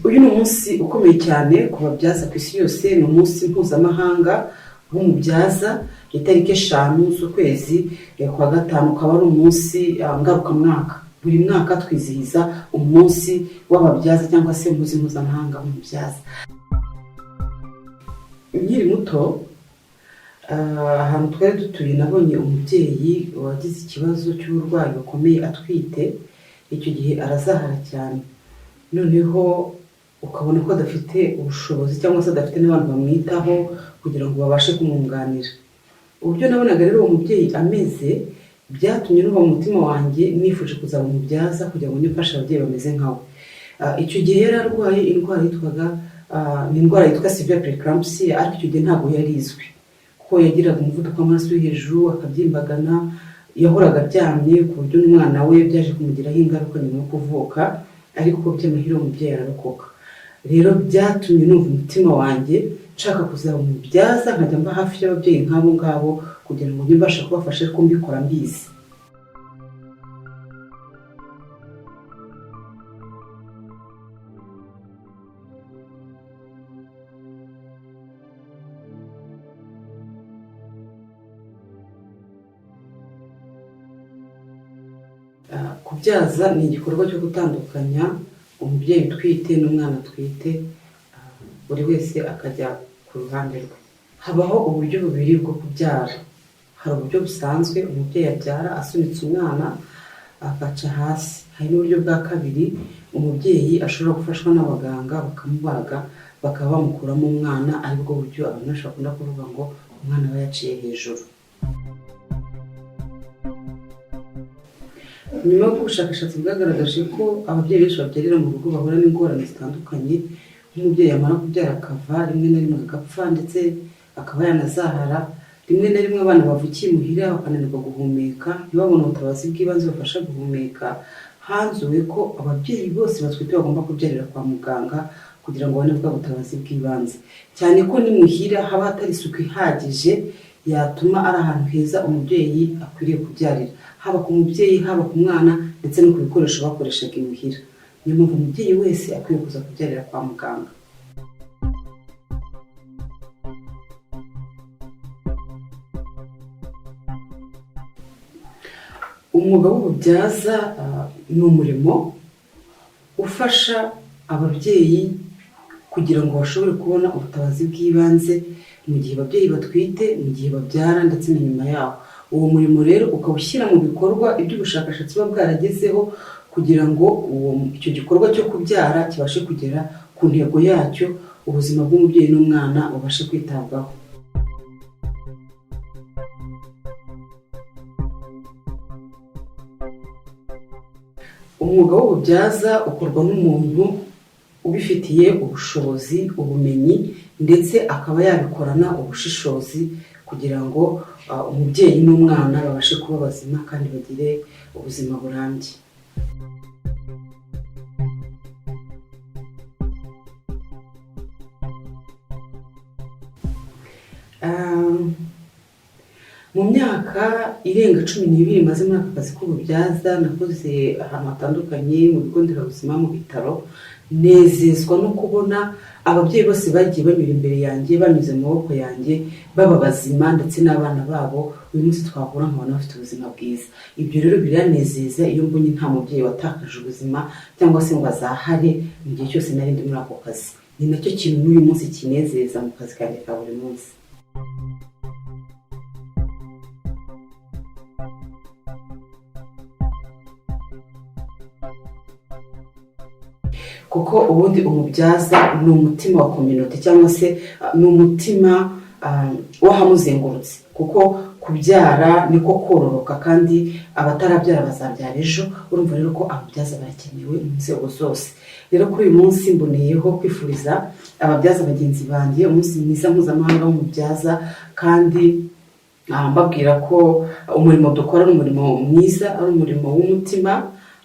uyu ni umunsi ukomeye cyane ku babyaza ku isi yose. Ni umunsi mpuzamahanga w'umubyaza, itariki 5 z'ukwezi kwa gatanu, ukaba ari umunsi ngarukamwaka. Buri mwaka twizihiza umunsi w'ababyaza cyangwa se umunsi mpuzamahanga w'umubyaza. Nkiri muto, ahantu twari dutuye nabonye umubyeyi wagize ikibazo cy'uburwayi bukomeye atwite. Icyo gihe arazahara cyane, noneho ukabona ko adafite ubushobozi cyangwa se adafite n'abantu bamwitaho kugira ngo babashe kumwunganira. Uburyo nabonaga rero uwo mubyeyi ameze byatumye nuba mu mutima wanjye nifuje kuzaba umubyaza kugira ngo nifashe ababyeyi bameze nkawe. Icyo gihe yari arwaye indwara yitwaga indwara yitwa severe preeclampsia, ariko icyo gihe ntabwo yari izwi kuko yagiraga umuvuduko w'amaraso uri hejuru, akabyimbagana, yahoraga aryamye ku buryo n'umwana we byaje kumugiraho ingaruka nyuma yo kuvuka, ariko by'amahirwe umubyeyi ararokoka. Rero byatumye numva umutima wanjye nshaka kuzaba umubyaza, nkajya mba hafi y'ababyeyi nk'abo ngabo kugira ngo mbashe kubafasha, ariko mbikora mbizi. Kubyaza ni igikorwa cyo gutandukanya umubyeyi utwite n'umwana atwite, buri wese akajya ku ruhande rwe. Habaho uburyo bubiri bwo kubyara. Hari uburyo busanzwe umubyeyi abyara asunitse umwana agaca hasi. Hari n'uburyo bwa kabiri umubyeyi ashobora gufashwa n'abaganga bakamubaga bakaba bamukuramo umwana, aribwo buryo abantu benshi bakunda kuvuga ngo umwana aba yaciye hejuru. Nyuma y'ubushakashatsi bwagaragaje ko ababyeyi benshi babyarira mu rugo bahura n'ingorane zitandukanye, nk'umubyeyi amara kubyara akava, rimwe na rimwe agapfa ndetse akaba yanazahara. Rimwe na rimwe abana bavukiye imuhira bakananirwa guhumeka, ntibabone ubutabazi bw'ibanze bafasha guhumeka. Hanzuwe ko ababyeyi bose batwite bagomba kubyarira kwa muganga kugira ngo babone bwa butabazi bw'ibanze, cyane ko n'imuhira haba hatari isuku ihagije yatuma ari ahantu heza umubyeyi akwiriye kubyarira, haba ku mubyeyi, haba ku mwana, ndetse no ku bikoresho bakoreshaga imuhira. Niyo mpamvu umubyeyi wese akwiye kuza kubyarira kwa muganga. Umwuga w'ububyaza ni umurimo ufasha ababyeyi kugira ngo bashobore kubona ubutabazi bw'ibanze mu gihe ababyeyi batwite, mu gihe babyara, ndetse na nyuma yaho. Uwo murimo rero ukawushyira mu bikorwa iby'ubushakashatsi buba bwaragezeho kugira ngo icyo gikorwa cyo kubyara kibashe kugera ku ntego yacyo, ubuzima bw'umubyeyi n'umwana bubashe kwitabwaho. Umwuga w'ububyaza ukorwa n'umuntu ubifitiye ubushobozi, ubumenyi, ndetse akaba yabikorana ubushishozi kugira ngo umubyeyi n'umwana babashe kuba bazima kandi bagire ubuzima burambye. Mu myaka irenga 12 maze muri aka kazi k'ububyaza, nakoze ahantu hatandukanye, mu bigo nderabuzima, mu bitaro. Nezezwa no kubona ababyeyi bose bagiye banyura imbere yanjye, banyuze mu maboko yanjye, baba bazima, ndetse n'abana babo uyu munsi twahura nkabona bafite ubuzima bwiza. Ibyo rero biranezeza iyo mbonye nta mubyeyi watakaje ubuzima cyangwa se ngo azahare mu gihe cyose nari ndi muri ako kazi. Ni nacyo kintu n'uyu munsi kinezeza mu kazi kanjye ka buri munsi. Kuko ubundi umubyaza ni umutima wa community, cyangwa se ni umutima w'ahamuzengurutse, kuko kubyara niko kororoka, kandi abatarabyara bazabyara ejo. Urumva rero ko ababyaza barakenewe mu nzego zose. Rero kuri uyu munsi mboneyeho kwifuriza ababyaza bagenzi banjye umunsi mwiza mpuzamahanga w'umubyaza, kandi mbabwira ko umurimo dukora ni umurimo mwiza, ari umurimo w'umutima,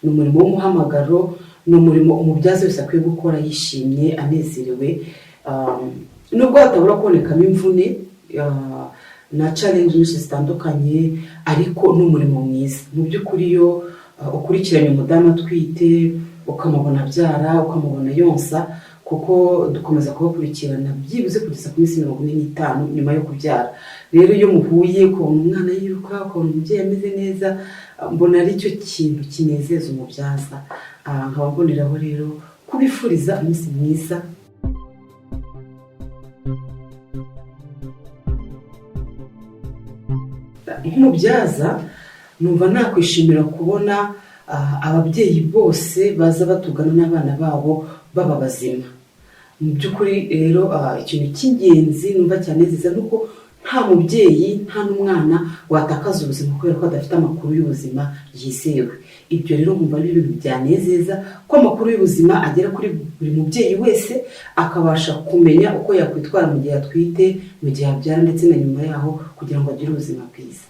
ni umurimo w'umuhamagaro, ni umurimo umubyaza wese akwiye gukora yishimye, anezerewe, nubwo hatabura kubonekamo imvune na challenge nyinshi zitandukanye, ariko ni umurimo mwiza. Mu by'ukuri iyo ukurikiranye umudamu atwite, ukamubona abyara, ukamubona yonsa, kuko dukomeza kubakurikirana byibuze kugeza ku minsi 45 nyuma yo kubyara. Rero iyo muhuye ukabona umwana yiruka, ukabona umubyeyi ameze neza, mbona ari cyo kintu kinezeza umubyaza. Nkaba mboneraho rero kubifuriza umunsi mwiza. Nk'umubyaza numva nakwishimira kubona ababyeyi bose baza batugana n'abana babo baba bazima. Mu by'ukuri rero ikintu cy'ingenzi numva cyanezeza nuko nta mubyeyi nta n'umwana watakaza ubuzima kubera ko adafite amakuru y'ubuzima yizewe. Ibyo rero nkumva ari ibintu byanezeza ko amakuru y'ubuzima agera kuri buri mubyeyi wese, akabasha kumenya uko yakwitwara mu gihe atwite, mu gihe abyara ndetse na nyuma yaho, kugira ngo agire ubuzima bwiza.